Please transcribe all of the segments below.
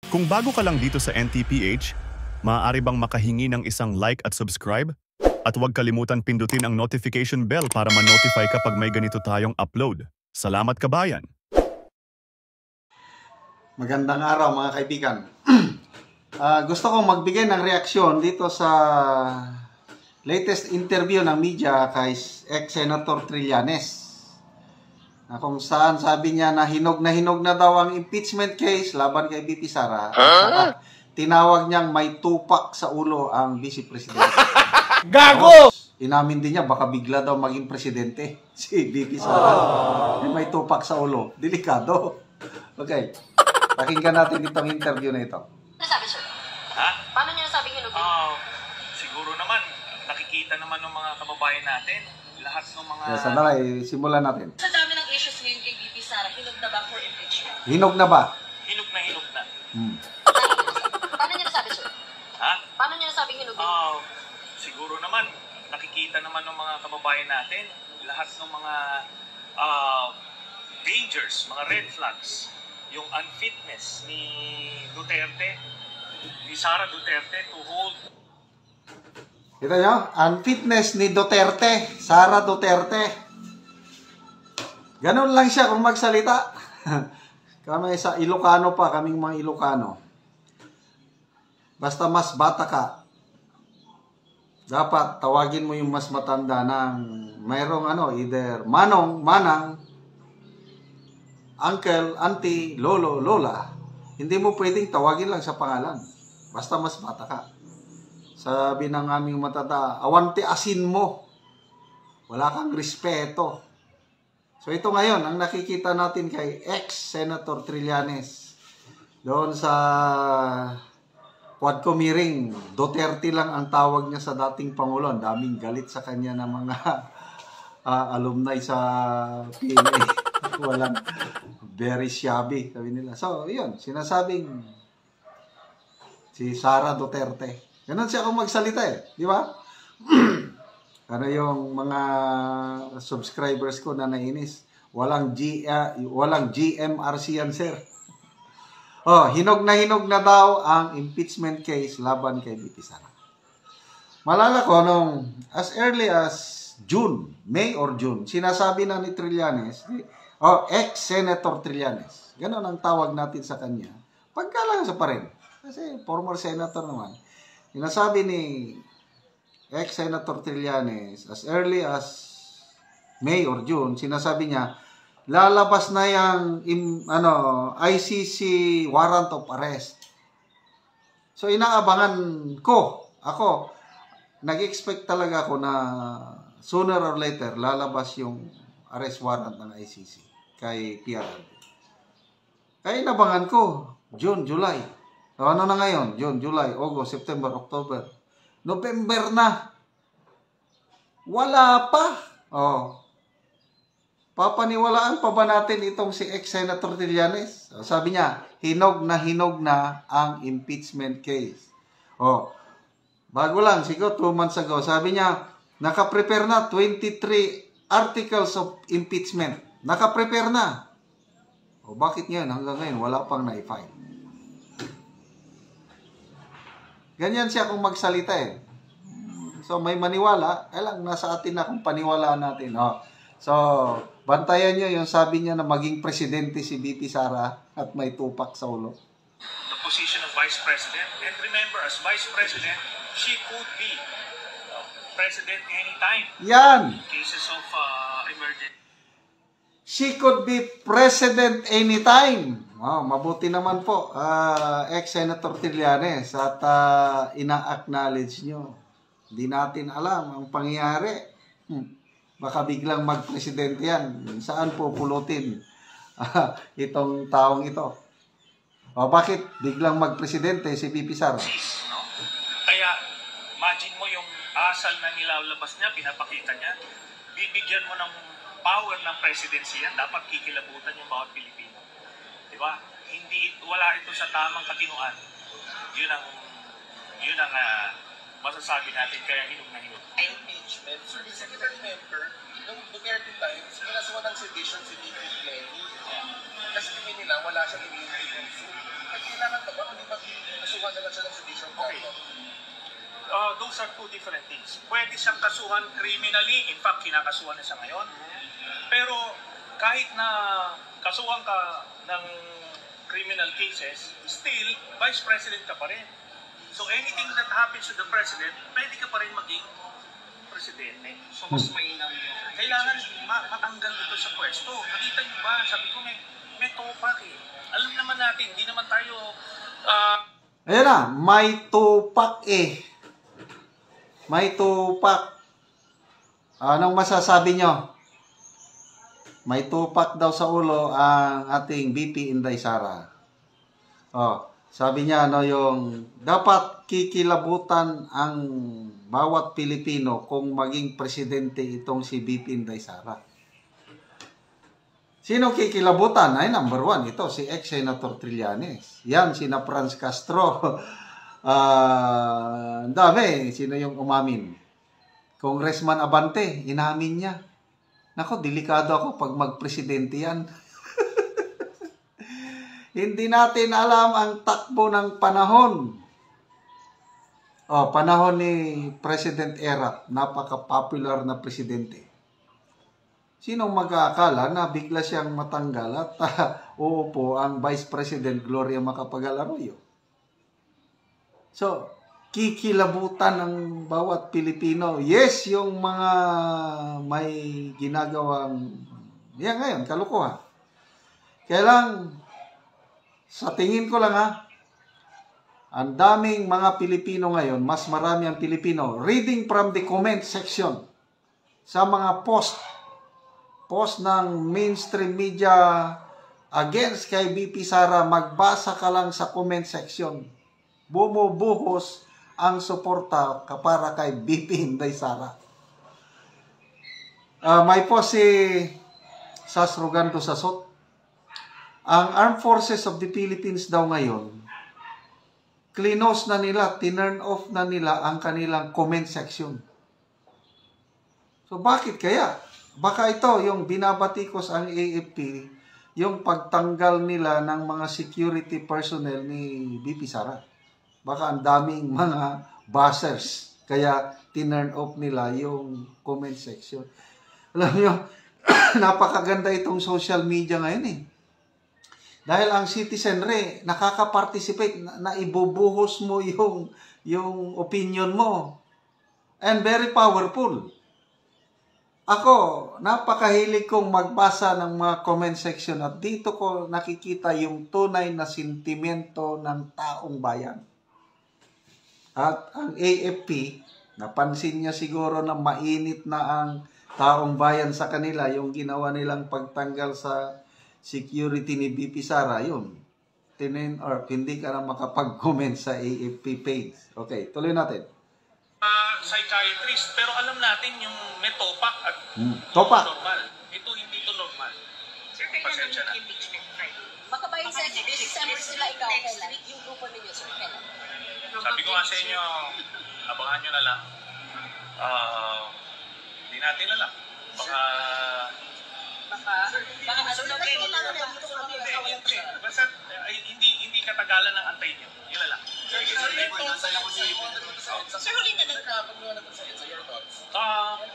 Kung bago ka lang dito sa NTPH, maaari bang makahingi ng isang like at subscribe? At huwag kalimutan pindutin ang notification bell para ma-notify kapag may ganito tayong upload. Salamat kabayan! Magandang araw mga kaibigan. Gusto kong magbigay ng reaksyon dito sa latest interview ng media kay ex-Senator Trillanes. Kung saan sabi niya na hinog na daw ang impeachment case laban kay BP Sara. At tinawag niyang may tupak sa ulo ang Vice President. Gago! Inamin din niya baka bigla daw maging presidente si BP Sara. May tupak sa ulo. Delikado. Okay. Pakinggan natin itong interview na ito. Ano sabi, sir? Ha? Paano niyo nasabing hinog? Siguro naman, nakikita naman ng mga kababayan natin, lahat ng mga... Sandali, simulan natin. Sa dami ng issues ngayon kay BP Sara, hinog na ba for impeachment? Hinog na ba? Hinog na. Paano niyo nasabi, sir? Ha? Paano niyo nasabing hinog? Siguro naman, nakikita naman ng mga kababayan natin, lahat ng mga dangers, mga red flags, yung unfitness ni Duterte, ni Sara Duterte to hold. Kita nyo? Unfitness ni Duterte, Sara Duterte. Ganun lang siya kung magsalita. Kami sa Ilocano pa, kaming mga Ilocano. Basta mas bata ka, dapat tawagin mo yung mas matanda ng mayroong either manong, manang, uncle, auntie, lolo, lola. Hindi mo pwedeng tawagin lang sa pangalan. Basta mas bata ka. Sabi ng aming matanda, awante asin mo. Wala kang respeto. So ito ngayon, ang nakikita natin kay ex-Senator Trillanes. Doon sa Quadcom hearing, Duterte lang ang tawag niya sa dating Pangulo. Ang daming galit sa kanya ng mga alumni sa PNA. Walang very shabby, sabi nila. So, yun, sinasabing si Sara Duterte. Ganun siya kung magsalita di ba? Ano yung mga subscribers ko na nainis? Walang GMRC yan, sir. Hinog na daw ang impeachment case laban kay BP Sara. Malala ko nung as early as June, May or June, sinasabi na ni Trillanes, ex-Senator Trillanes. Ganon ang tawag natin sa kanya. Pagkalasa pa rin. Kasi former senator naman. Sinasabi ni ex-Senator Trillanes, as early as May or June, sinasabi niya, lalabas na yung ICC warrant of arrest. So inaabangan ko, ako, nag-expect talaga ako na sooner or later lalabas yung arrest warrant ng ICC kay PRRD. Kaya inabangan ko, June, July. So, ano na ngayon? June, July, August, September, October. November na. Wala pa. Papaniwalaan pa ba natin itong si ex-Senator Trillanes? Sabi niya, hinog na ang impeachment case. Bago lang, siguro 2 months ago, sabi niya, nakaprepare na 23 articles of impeachment. Naka-prepare na. Bakit ngayon? Hanggang ngayon, wala pang na-file. Ganyan siya kung magsalita So, may maniwala. Kailang nasa atin na kung paniwalaan natin. So, bantayan nyo yung sabi niya na maging presidente si BP Sara at may tupak sa ulo. The position of Vice President. And remember, as Vice President, she could be President anytime. Yan! In cases of emergency. She could be President anytime. Mabuti naman po, ex-Senator Trillanes, at ina-acknowledge nyo. Hindi natin alam ang pangyayari. Baka biglang mag-presidente yan. Saan po pulutin itong taong ito? Bakit biglang mag-presidente si BP Sara? Kaya, imagine mo yung asal na nilalabas niya, pinapakita niya, bibigyan mo ng power ng presidency yan, dapat kikilabutan yung bawat Pilipino. Diba? Wala ito sa tamang katinuan. Yun ang masasabi natin, kaya hinog na hinog. Impeachment, sir, kasi kita remember, nung Duterte times, kinasuwa ng sedition si Vicky Lenny. Kasi tingin nila, wala siyang immunity from suit. At kailangan ba Okay. Those are two different things. Pwede siyang kasuhan criminally, in fact, kinakasuhan na siya ngayon. Pero kahit na kasuhan ka ng criminal cases, still, Vice President ka pa rin. So anything that happens to the President, pwede ka pa rin maging Presidente. So mas mainam yun. Kailangan matanggal ito sa pwesto. Nakita niyo ba? Sabi ko, may topak eh. Alam naman natin, hindi naman tayo... Ayan na, may tupak eh. May tupak. Anong masasabi nyo? May tupak daw sa ulo ang ating VP Inday Sara. Sabi niya yung dapat kikilabutan ang bawat Pilipino kung maging presidente itong si VP Inday Sara. Sino kikilabutan? Ay, number 1, ito, si ex-Senator Trillanes. Yan, sina Franz Castro. Dami, sino yung umamin? Congressman Abante, inamin niya. Nako, delikado ako pag magpresidente yan. Hindi natin alam ang takbo ng panahon. Panahon ni President Erap, napaka-popular na presidente. Sinong mag-aakala na bigla siyang matanggal at uupo ang Vice President Gloria Macapagal Arroyo? So, kikilabutan ng bawat Pilipino. Yes, yung mga may ginagawang, yan ngayon, kalukuhan. Kaya lang, sa tingin ko lang ang daming mga Pilipino ngayon, mas marami ang Pilipino, reading from the comment section, sa mga post ng mainstream media against kay VP Sara, magbasa ka lang sa comment section. Bumubuhos ang suporta para kay VP Inday Sara. May post si Sas Rogando Sasot. Ang Armed Forces of the Philippines daw ngayon, klinos na nila, tinurn off na nila ang kanilang comment section. So bakit kaya? Baka ito yung binabatikos ang AFP, yung pagtanggal nila ng mga security personnel ni VP Sara. Baka ang daming mga buzzers, kaya tinurn off nila yung comment section. Alam nyo, napakaganda itong social media ngayon eh. Dahil ang citizenry, nakaka-participate, na ibubuhos mo yung opinion mo. And very powerful. Ako, napakahilig kong magbasa ng mga comment section at dito ko nakikita yung tunay na sentimento ng taong bayan. At ang AFP, napansin niya siguro na mainit na ang taong bayan sa kanila, yung ginawa nilang pagtanggal sa security ni VP Sara, yun. Hindi ka na makapag-comment sa AFP page. Okay, tuloy natin. Psychiatrist, pero alam natin yung may topak at topak. Normal. Ito hindi to normal. Sir, kailan Pasensya na. ang impeachment trial? Makabayang sa December sila ikaw kailan? Yung grupo ninyo, sir, kailan? Sabi ko nga sa inyo, abangan nyo na lang. Hindi natin alam. Baka ano na kayo basta hindi katagalan ng antay nyo. Yun na lang. Sir, huli na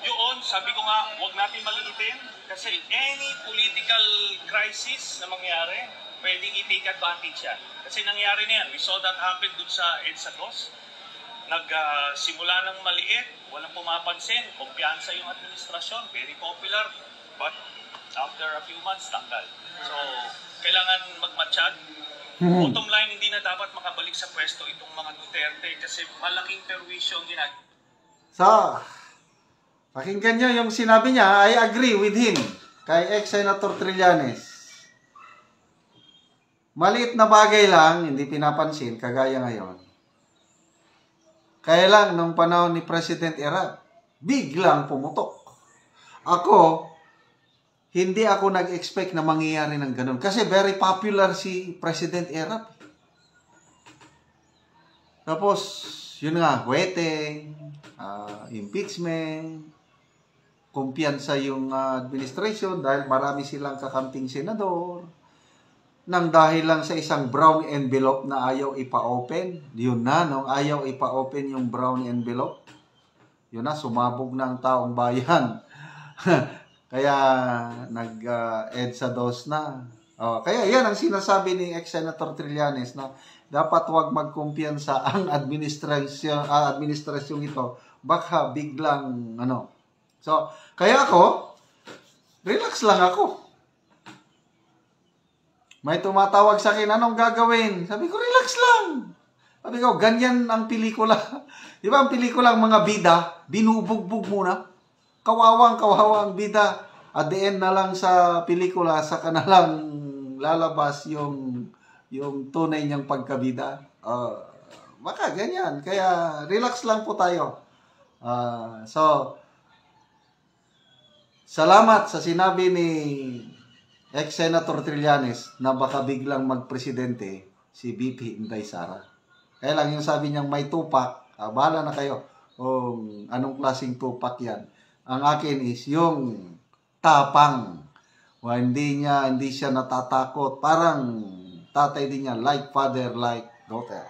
Yun, sabi ko nga, huwag natin maliitin kasi any political crisis na mangyari, pwedeng i-take advantage yan. Kasi nangyari na yan. We saw that happen dun sa EDSA 2. Nagsimula ng maliit, walang pumapansin, kumpiyansa yung administrasyon, very popular, but after a few months, tanggal. So, kailangan magmatsyag. Bottom line, hindi na dapat makabalik sa pwesto itong mga Duterte kasi malaking perwisyo ang ginagawa. So, pakinggan nyo yung sinabi niya, I agree with him, kay ex-Senator Trillanes. Maliit na bagay lang, hindi pinapansin, kagaya ngayon. Kaya lang, nung panahon ni President Erap, biglang pumutok. Hindi ako nag-expect na mangyayari ng ganun. Kasi very popular si President Erap. Tapos, yun nga, waiting, impeachment, kumpiyansa yung administration dahil marami silang kakamping senador. nang dahil lang sa isang brown envelope na ayaw ipa-open. Yun na, nung ayaw ipa-open yung brown envelope, yun na, sumabog na ang taong bayan. Kaya nag-EDSA dos na. Kaya yan ang sinasabi ni ex-Senator Trillanes na dapat huwag magkumpiyansa ang administrasyon ito. Baka biglang So, kaya ako, relax lang ako. May tumatawag sa akin, anong gagawin? Sabi ko, relax lang. Sabi ko, ganyan ang pelikula. Di ba ang pelikula, ang mga bida, binubugbog muna. Kawawang bida. At the end na lang sa pelikula, saka na lang lalabas yung tunay niyang pagkabida. Baka ganyan. Kaya relax lang po tayo. So, salamat sa sinabi ni ex-Senator Trillanes na baka biglang magpresidente si BP Inday Sara. Kaya lang yung sabi niyang may tupak, bahala na kayo kung anong klaseng tupak yan. Ang akin is yung tapang. Hindi siya natatakot. Parang tatay din niya, like father, like daughter.